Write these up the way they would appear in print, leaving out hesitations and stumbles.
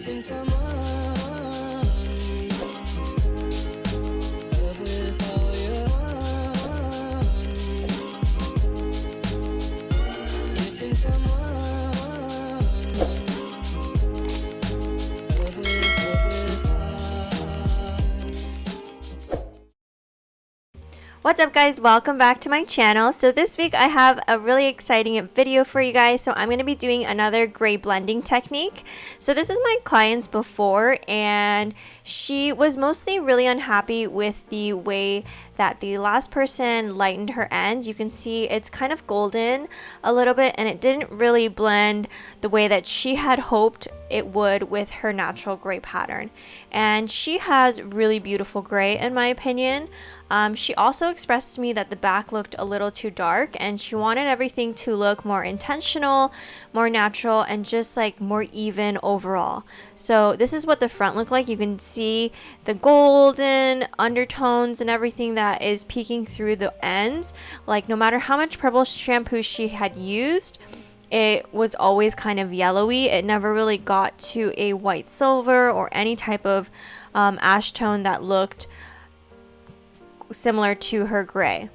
missing someone. Love with all your heart. Missing someone. Love with heart. What's up guys, welcome back to my channel. So this week I have a really exciting video for you guys. So I'm going to be doing another gray blending technique. So this is my client's before, and she was mostly really unhappy with the way that the last person lightened her ends. You can see it's kind of golden a little bit, and it didn't really blend the way that she had hoped it would with her natural gray pattern. And she has really beautiful gray in my opinion. She also expressed to me that the back looked a little too dark, and she wanted everything to look more intentional, more natural, and just like more even overall. So this is what the front looked like. You can see the golden undertones and everything that is peeking through the ends. Like no matter how much purple shampoo she had used, it was always kind of yellowy. It never really got to a white silver or any type of ash tone that looked similar to her gray.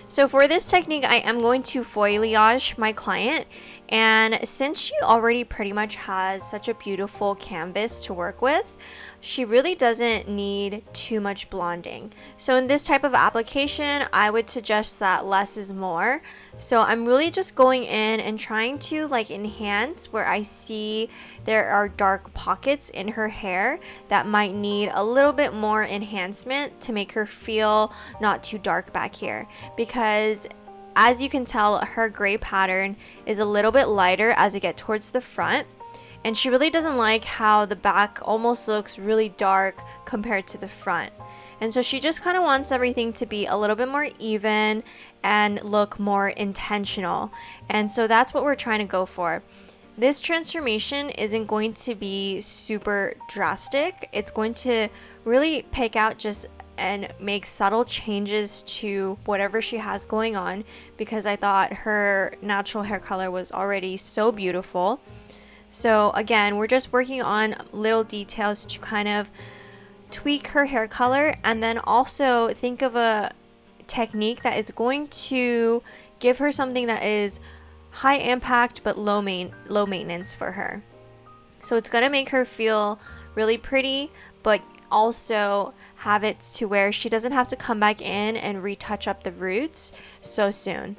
So for this technique, I am going to foliage my client, and since she already pretty much has such a beautiful canvas to work with, she really doesn't need too much blonding. So in this type of application, I would suggest that less is more. So I'm really just going in and trying to like enhance where I see there are dark pockets in her hair that might need a little bit more enhancement to make her feel not too dark back here. Because as you can tell, her gray pattern is a little bit lighter as you get towards the front. And she really doesn't like how the back almost looks really dark compared to the front. And so she just kind of wants everything to be a little bit more even and look more intentional. And so that's what we're trying to go for. This transformation isn't going to be super drastic. It's going to really pick out just and make subtle changes to whatever she has going on, because I thought her natural hair color was already so beautiful. So again, we're just working on little details to kind of tweak her hair color, and then also think of a technique that is going to give her something that is high impact but low maintenance for her. So it's going to make her feel really pretty, but also have it to where she doesn't have to come back in and retouch up the roots so soon.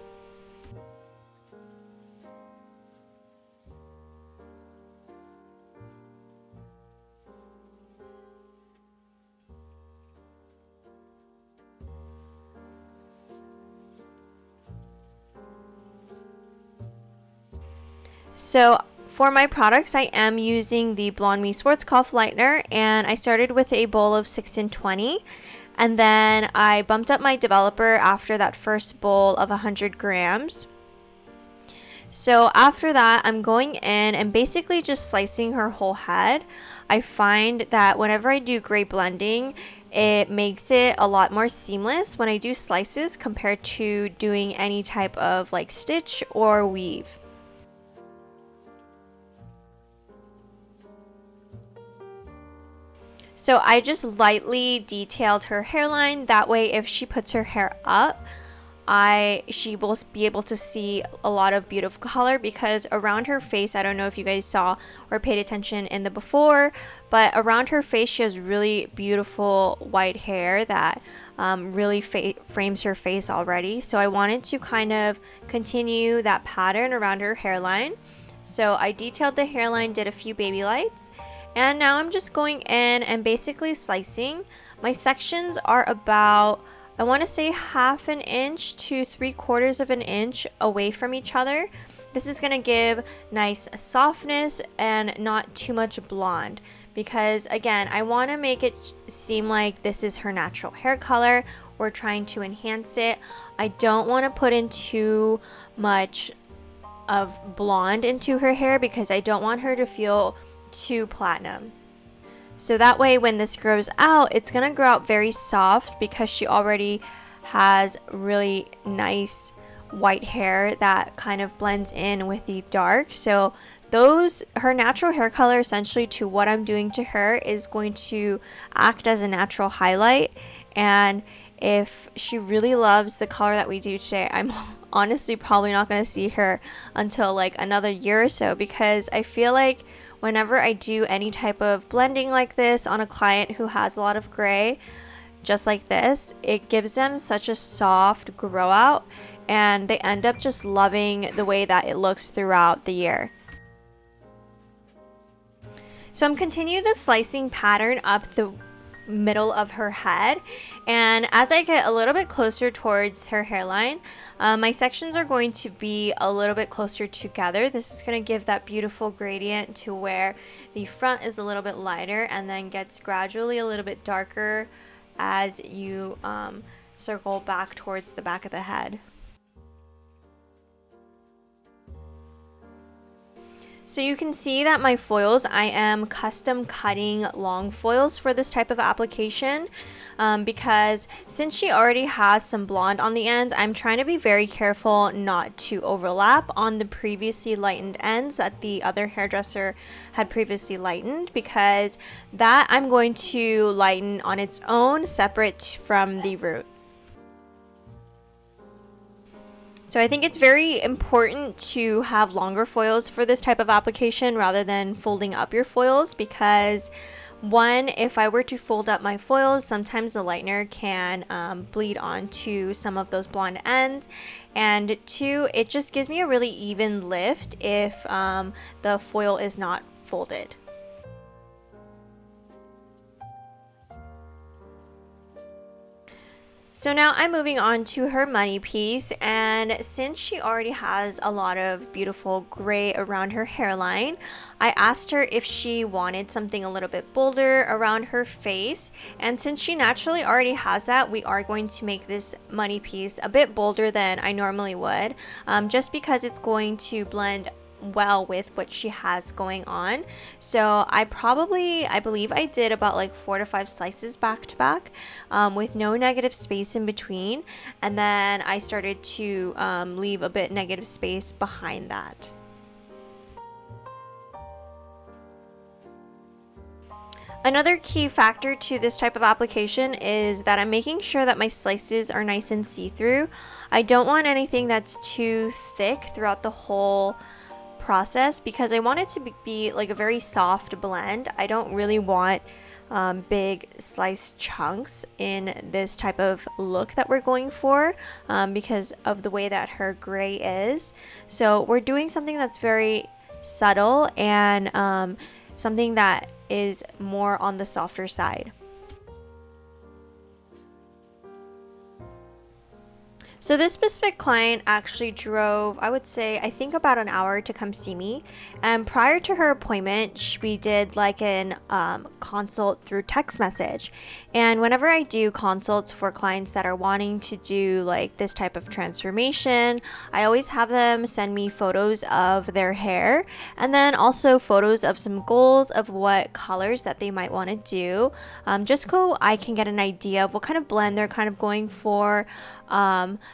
So for my products, I am using the Blonde Me Schwarzkopf Lightener, and I started with a bowl of 6 in 20, and then I bumped up my developer after that first bowl of 100 grams. So after that, I'm going in and basically just slicing her whole head. I find that whenever I do gray blending, it makes it a lot more seamless when I do slices compared to doing any type of like stitch or weave. So I just lightly detailed her hairline. That way if she puts her hair up, she will be able to see a lot of beautiful color, because around her face, I don't know if you guys saw or paid attention in the before, but around her face she has really beautiful white hair that really frames her face already. So I wanted to kind of continue that pattern around her hairline. So I detailed the hairline, did a few baby lights, and now I'm just going in and basically slicing. My sections are about, I want to say 1/2 inch to 3/4 of an inch away from each other. This is going to give nice softness and not too much blonde, because again, I want to make it seem like this is her natural hair color. We're trying to enhance it. I don't want to put in too much of blonde into her hair, because I don't want her to feel too platinum. So that way when this grows out, it's gonna grow out very soft, because she already has really nice white hair that kind of blends in with the dark. So her natural hair color, essentially to what I'm doing to her, is going to act as a natural highlight. And if she really loves the color that we do today, I'm honestly probably not going to see her until like another year or so, because I feel like whenever I do any type of blending like this on a client who has a lot of gray, just like this, it gives them such a soft grow out, and they end up just loving the way that it looks throughout the year. So I'm continuing the slicing pattern up the middle of her head, and as I get a little bit closer towards her hairline, my sections are going to be a little bit closer together. This is going to give that beautiful gradient to where the front is a little bit lighter and then gets gradually a little bit darker as you circle back towards the back of the head. So you can see that my foils, I am custom cutting long foils for this type of application, because since she already has some blonde on the ends, I'm trying to be very careful not to overlap on the previously lightened ends that the other hairdresser had previously lightened, because that I'm going to lighten on its own separate from the root. So I think it's very important to have longer foils for this type of application rather than folding up your foils, because one, if I were to fold up my foils, sometimes the lightener can bleed onto some of those blonde ends, and two, it just gives me a really even lift if the foil is not folded. So now I'm moving on to her money piece, and since she already has a lot of beautiful gray around her hairline, I asked her if she wanted something a little bit bolder around her face, and since she naturally already has that, we are going to make this money piece a bit bolder than I normally would, just because it's going to blend well with what she has going on. So I believe I did about like 4 to 5 slices back to back, with no negative space in between, and then I started to leave a bit negative space behind that. Another key factor to this type of application is that I'm making sure that my slices are nice and see-through. I don't want anything that's too thick throughout the whole process, because I want it to be like a very soft blend. I don't really want big sliced chunks in this type of look that we're going for, because of the way that her gray is. So we're doing something that's very subtle and something that is more on the softer side. So this specific client actually drove, I would say, I think about an hour to come see me. And prior to her appointment, we did like an consult through text message. And whenever I do consults for clients that are wanting to do like this type of transformation, I always have them send me photos of their hair, and then also photos of some goals of what colors that they might want to do, just so I can get an idea of what kind of blend they're kind of going for,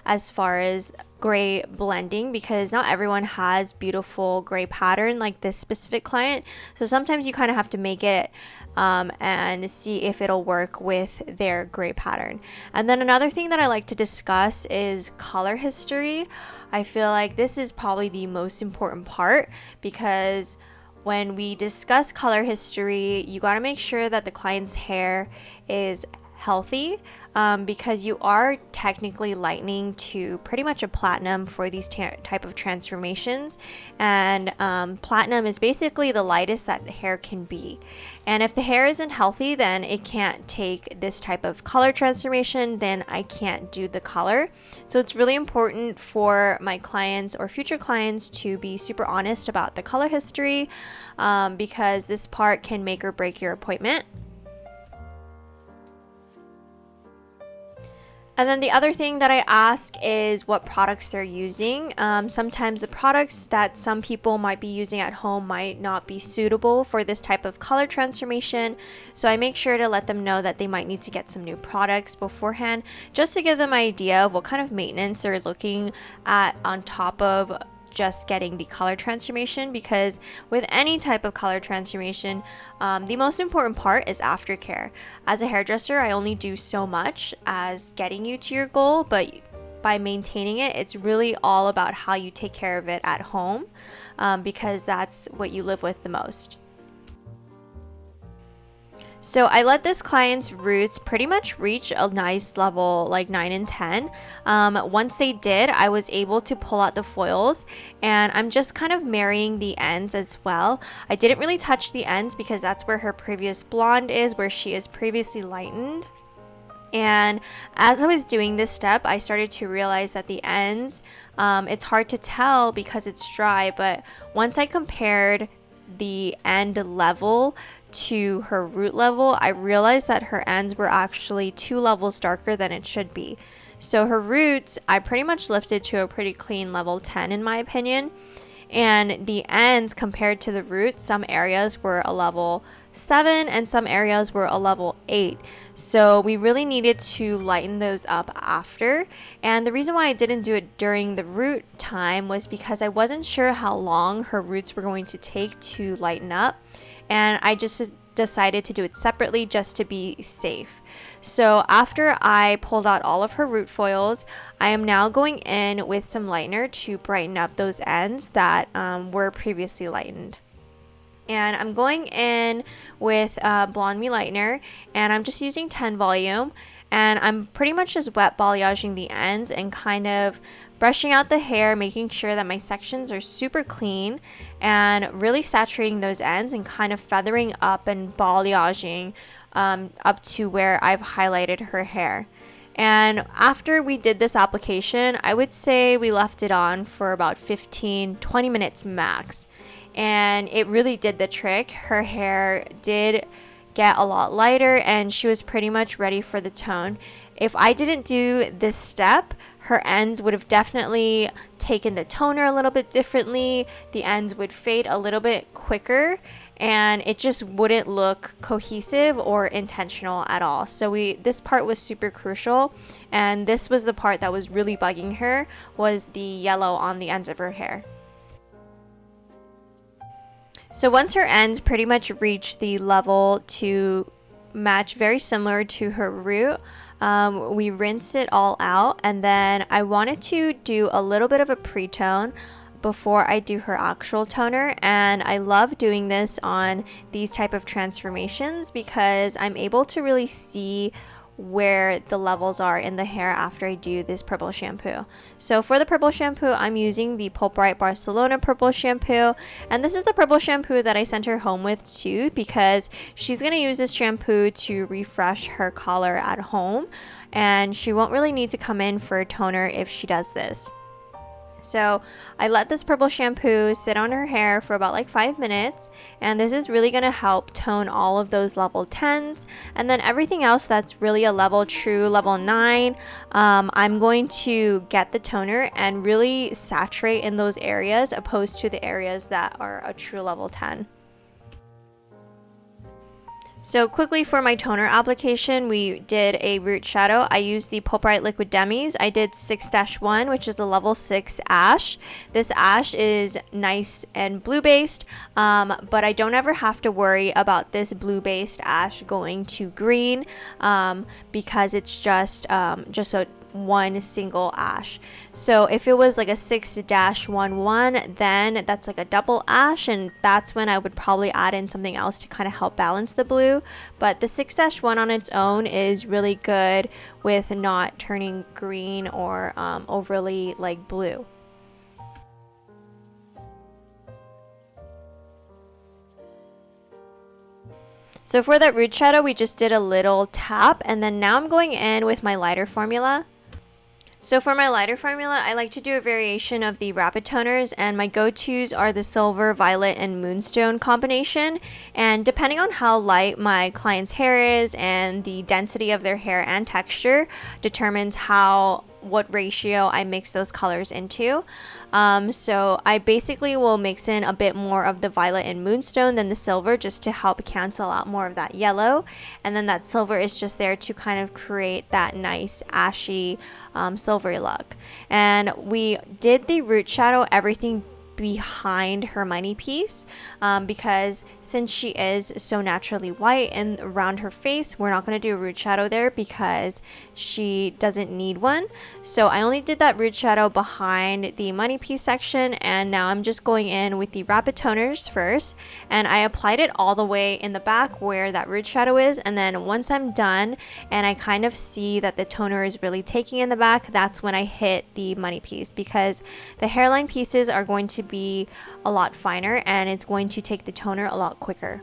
as far as gray blending, because not everyone has beautiful gray pattern like this specific client. So sometimes you kind of have to make it and see if it'll work with their gray pattern. And then another thing that I like to discuss is color history. I feel like this is probably the most important part, because when we discuss color history, you got to make sure that the client's hair is healthy, because you are technically lightening to pretty much a platinum for these type of transformations, and platinum is basically the lightest that the hair can be. And if the hair isn't healthy, then it can't take this type of color transformation, then I can't do the color. So it's really important for my clients or future clients to be super honest about the color history, because this part can make or break your appointment. And then the other thing that I ask is what products they're using. Sometimes the products that some people might be using at home might not be suitable for this type of color transformation. So I make sure to let them know that they might need to get some new products beforehand, just to give them an idea of what kind of maintenance they're looking at on top of just getting the color transformation, because with any type of color transformation, the most important part is aftercare. As a hairdresser, I only do so much as getting you to your goal, but by maintaining it, it's really all about how you take care of it at home, because that's what you live with the most. So I let this client's roots pretty much reach a nice level like 9 and 10. Once they did, I was able to pull out the foils, and I'm just kind of marrying the ends as well. I didn't really touch the ends because that's where her previous blonde is, where she is previously lightened. And as I was doing this step, I started to realize that the ends, it's hard to tell because it's dry, but once I compared the end level to her root level, I realized that her ends were actually 2 levels darker than it should be. So her roots, I pretty much lifted to a pretty clean level 10 in my opinion. And the ends compared to the roots, some areas were a level 7 and some areas were a level 8. So we really needed to lighten those up after. And the reason why I didn't do it during the root time was because I wasn't sure how long her roots were going to take to lighten up. And I just decided to do it separately just to be safe. So after I pulled out all of her root foils, I am now going in with some lightener to brighten up those ends that were previously lightened. And I'm going in with Blonde Me lightener, and I'm just using 10 volume, and I'm pretty much just wet balayaging the ends and kind of brushing out the hair, making sure that my sections are super clean, and really saturating those ends and kind of feathering up and balayaging up to where I've highlighted her hair. And after we did this application, I would say we left it on for about 15-20 minutes max. And it really did the trick. Her hair did get a lot lighter and she was pretty much ready for the tone. If I didn't do this step, her ends would have definitely taken the toner a little bit differently. The ends would fade a little bit quicker and it just wouldn't look cohesive or intentional at all. So this part was super crucial, and this was the part that was really bugging her, was the yellow on the ends of her hair. So once her ends pretty much reached the level to match very similar to her root, we rinse it all out, and then I wanted to do a little bit of a pre-tone before I do her actual toner. And I love doing this on these type of transformations because I'm able to really see where the levels are in the hair after I do this purple shampoo. So for the purple shampoo, I'm using the Pulp Bright Barcelona purple shampoo, and this is the purple shampoo that I sent her home with too, because she's going to use this shampoo to refresh her color at home, and she won't really need to come in for a toner if she does this. So I let this purple shampoo sit on her hair for about like 5 minutes, and this is really going to help tone all of those level 10s, and then everything else that's really a level true level 9, I'm going to get the toner and really saturate in those areas opposed to the areas that are a true level 10. So quickly for my toner application, we did a root shadow. I used the Pulp Bright Liquid Demis. I did 6-1, which is a level 6 ash. This ash is nice and blue based, but I don't ever have to worry about this blue based ash going to green because it's just a one single ash. So if it was like a 6-11, then that's like a double ash, and that's when I would probably add in something else to kind of help balance the blue. But the 6-1 on its own is really good with not turning green or overly like blue. So for that root shadow, we just did a little tap, and then now I'm going in with my lighter formula. So for my lighter formula, I like to do a variation of the rapid toners, and my go-tos are the silver, violet, and moonstone combination. And depending on how light my client's hair is and the density of their hair and texture determines what ratio I mix those colors into. So I basically will mix in a bit more of the violet and moonstone than the silver, just to help cancel out more of that yellow, and then that silver is just there to kind of create that nice ashy silvery look. And we did the root shadow everything behind her money piece, because since she is so naturally white and around her face, we're not going to do a root shadow there because she doesn't need one. So I only did that root shadow behind the money piece section, and now I'm just going in with the rapid toners first, and I applied it all the way in the back where that root shadow is. And then once I'm done and I kind of see that the toner is really taking in the back, that's when I hit the money piece, because the hairline pieces are going to be a lot finer and it's going to take the toner a lot quicker.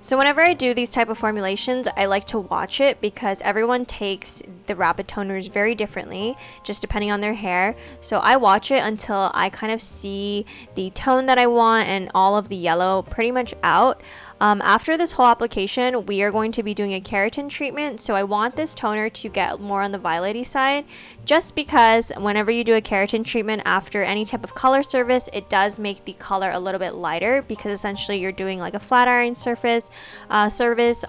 So whenever I do these type of formulations, I like to watch it because everyone takes the rapid toners very differently, just depending on their hair. So I watch it until I kind of see the tone that I want and all of the yellow pretty much out. After this whole application, we are going to be doing a keratin treatment, so I want this toner to get more on the violet-y side, just because whenever you do a keratin treatment after any type of color service, it does make the color a little bit lighter, because essentially you're doing like a flat iron service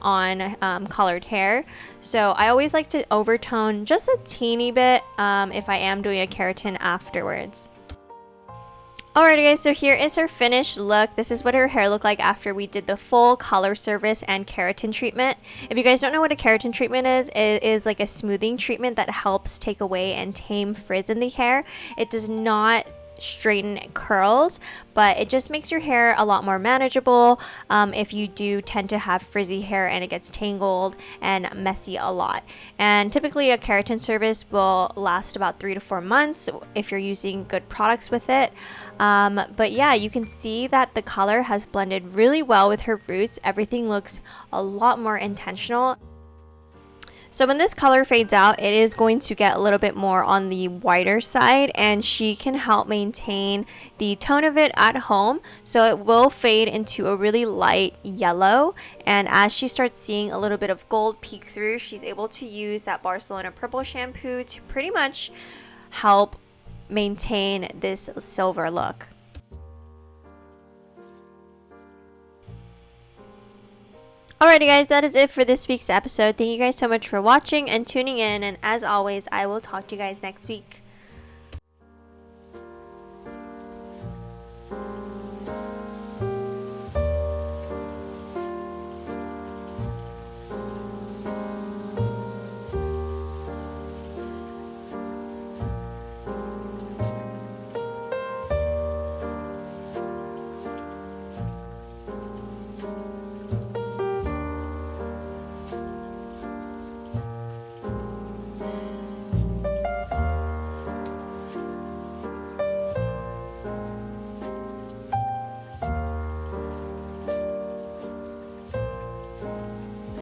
on colored hair. So I always like to overtone just a teeny bit if I am doing a keratin afterwards. Alrighty guys, so here is her finished look. This is what her hair looked like after we did the full color service and keratin treatment. If you guys don't know what a keratin treatment is, it is like a smoothing treatment that helps take away and tame frizz in the hair. It does not straighten curls, but it just makes your hair a lot more manageable if you do tend to have frizzy hair and it gets tangled and messy a lot. And typically a keratin service will last about 3 to 4 months if you're using good products with it. But yeah, you can see that the color has blended really well with her roots. Everything looks a lot more intentional. So when this color fades out, it is going to get a little bit more on the whiter side, and she can help maintain the tone of it at home. So it will fade into a really light yellow, and as she starts seeing a little bit of gold peek through, she's able to use that Barcelona purple shampoo to pretty much help maintain this silver look. Alrighty guys, that is it for this week's episode. Thank you guys so much for watching and tuning in, and as always, I will talk to you guys next week.